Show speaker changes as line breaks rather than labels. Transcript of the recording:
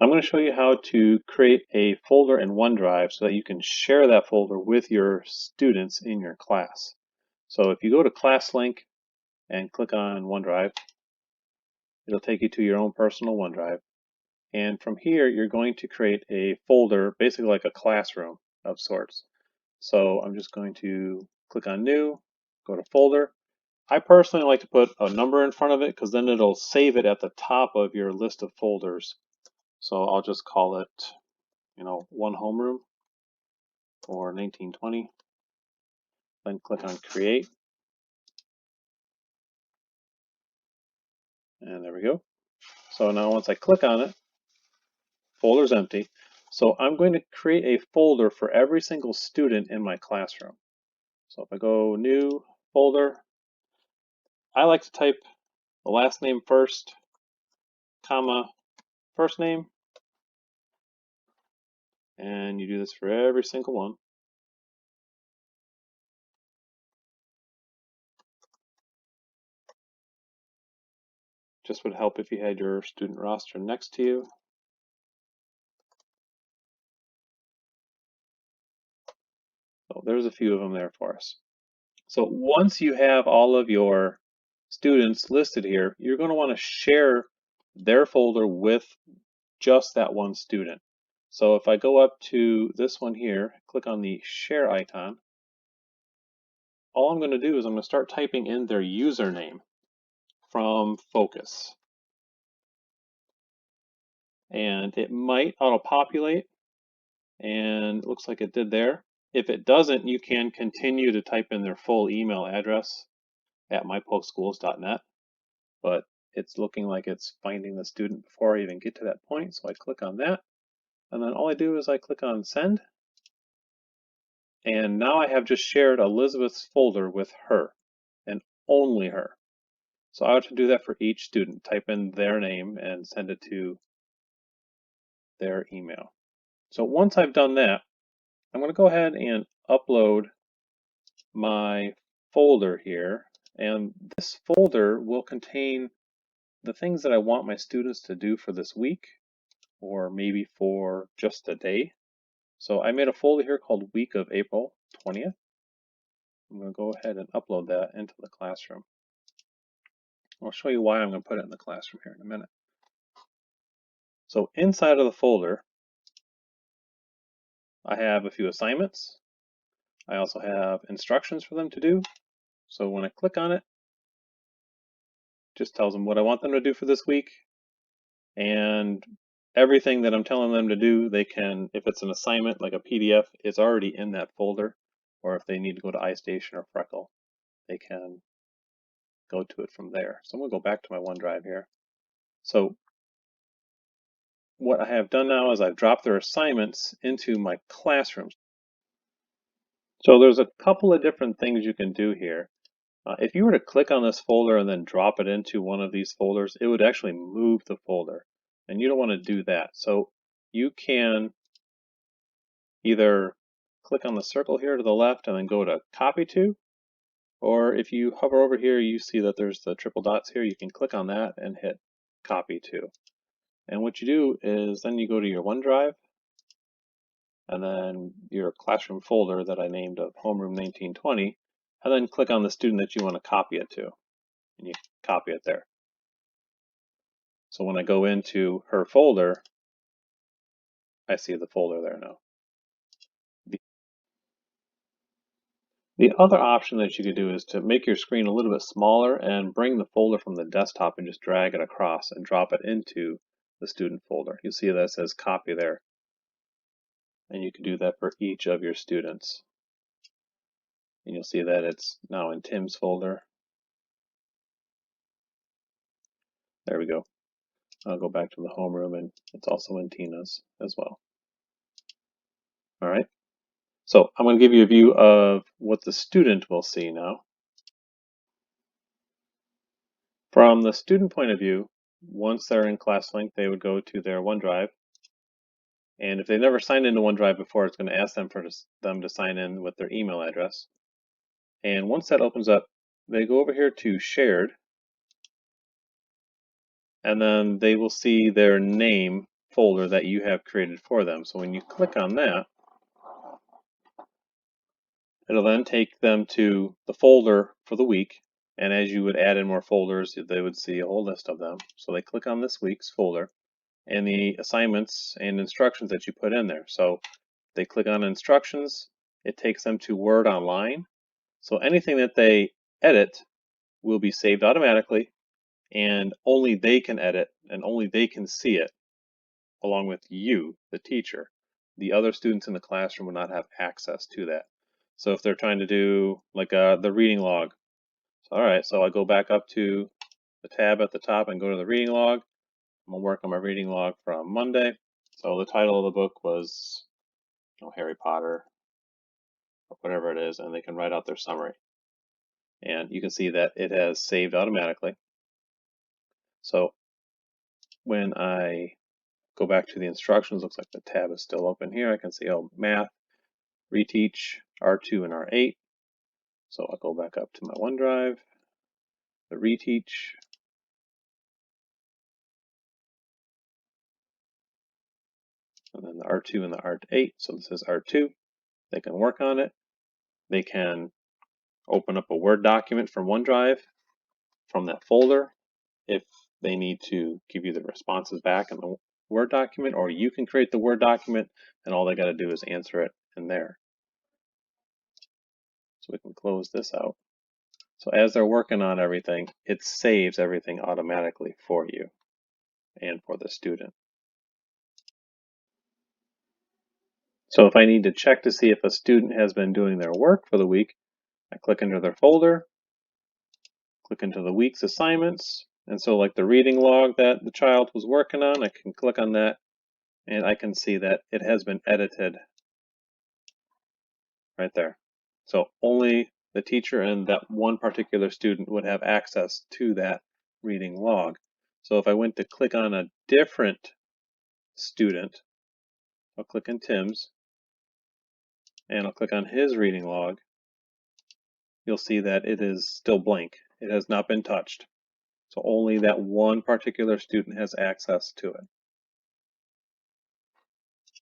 I'm going to show you how to create a folder in OneDrive so that you can share that folder with your students in your class. So if you go to class link and click on OneDrive, it'll take you to your own personal OneDrive. And from here, you're going to create a folder, basically like a classroom of sorts. So I'm just going to click on New, go to Folder. I personally like to put a number in front of it because then it'll save it at the top of your list of folders. So I'll just call it, one homeroom or 1920. Then click on Create. And there we go. So now once I click on it, folder's empty. So I'm going to create a folder for every single student in my classroom. So if I go New, Folder, I like to type the last name first, comma, first name. And you do this for every single one. Just would help if you had your student roster next to you. So there's a few of them there for us. So once you have all of your students listed here, you're going to want to share their folder with just that one student. So if I go up to this one here, click on the share icon, all I'm going to do is I'm going to start typing in their username from Focus. And it might auto-populate, and it looks like it did there. If it doesn't, you can continue to type in their full email address at mypokeschools.net, but it's looking like it's finding the student before I even get to that point, so I click on that, and then all I do is I click on Send, and now I have just shared Elizabeth's folder with her, and only her. So I have to do that for each student, type in their name and send it to their email. So once I've done that, I'm going to go ahead and upload my folder here, and this folder will contain the things that I want my students to do for this week, or maybe for just a day. So I made a folder here called Week of April 20th. I'm going to go ahead and upload that into the classroom. I'll show you why I'm going to put it in the classroom here in a minute. So inside of the folder, I have a few assignments. I also have instructions for them to do. So when I click on it, just tells them what I want them to do for this week. And everything that I'm telling them to do, they can, if it's an assignment like a PDF, it's already in that folder. Or if they need to go to iStation or Freckle, they can go to it from there. So I'm going to go back to my OneDrive here. So what I have done now is I've dropped their assignments into my classroom. So there's a couple of different things you can do here. If you were to click on this folder and then drop it into one of these folders, it would actually move the folder. And you don't want to do that. So you can either click on the circle here to the left and then go to Copy To, or if you hover over here, you see that there's the triple dots here. You can click on that and hit Copy To. And what you do is then you go to your OneDrive and then your classroom folder that I named of Homeroom 1920, and then click on the student that you want to copy it to, and you copy it there. So when I go into her folder, I see the folder there now. The other option that you could do is to make your screen a little bit smaller and bring the folder from the desktop and just drag it across and drop it into the student folder. You see that says copy there. And you can do that for each of your students. And you'll see that it's now in Tim's folder. There we go. I'll go back to the homeroom and it's also in Tina's as well. All right. So I'm going to give you a view of what the student will see now. From the student point of view, once they're in ClassLink, they would go to their OneDrive. And if they've never signed into OneDrive before, it's going to ask them for them to sign in with their email address. And once that opens up, they go over here to Shared, and then they will see their name folder that you have created for them. So when you click on that, it'll then take them to the folder for the week. And as you would add in more folders, they would see a whole list of them. So they click on this week's folder and the assignments and instructions that you put in there. So they click on instructions, it takes them to Word Online. So anything that they edit will be saved automatically, and only they can edit and only they can see it, along with you, the teacher. The other students in the classroom will not have access to that. So if they're trying to do like the reading log, all right, so I go back up to the tab at the top and go to the reading log. I'm gonna work on my reading log from Monday. So the title of the book was Harry Potter or whatever it is, and they can write out their summary. And you can see that it has saved automatically. So when I go back to the instructions, looks like the tab is still open here. I can see, oh, math, reteach, R2 and R8. So I'll go back up to my OneDrive, the reteach, and then the R2 and the R8. So this is R2. They can work on it. They can open up a Word document from OneDrive from that folder if they need to give you the responses back in the Word document, or you can create the Word document and all they got to do is answer it in there. So we can close this out. So as they're working on everything, it saves everything automatically for you and for the student. So if I need to check to see if a student has been doing their work for the week, I click into their folder, click into the week's assignments, and so like the reading log that the child was working on, I can click on that and I can see that it has been edited right there. So only the teacher and that one particular student would have access to that reading log. So if I went to click on a different student, I'll click on Tim's, and I'll click on his reading log, you'll see that it is still blank. It has not been touched. So only that one particular student has access to it.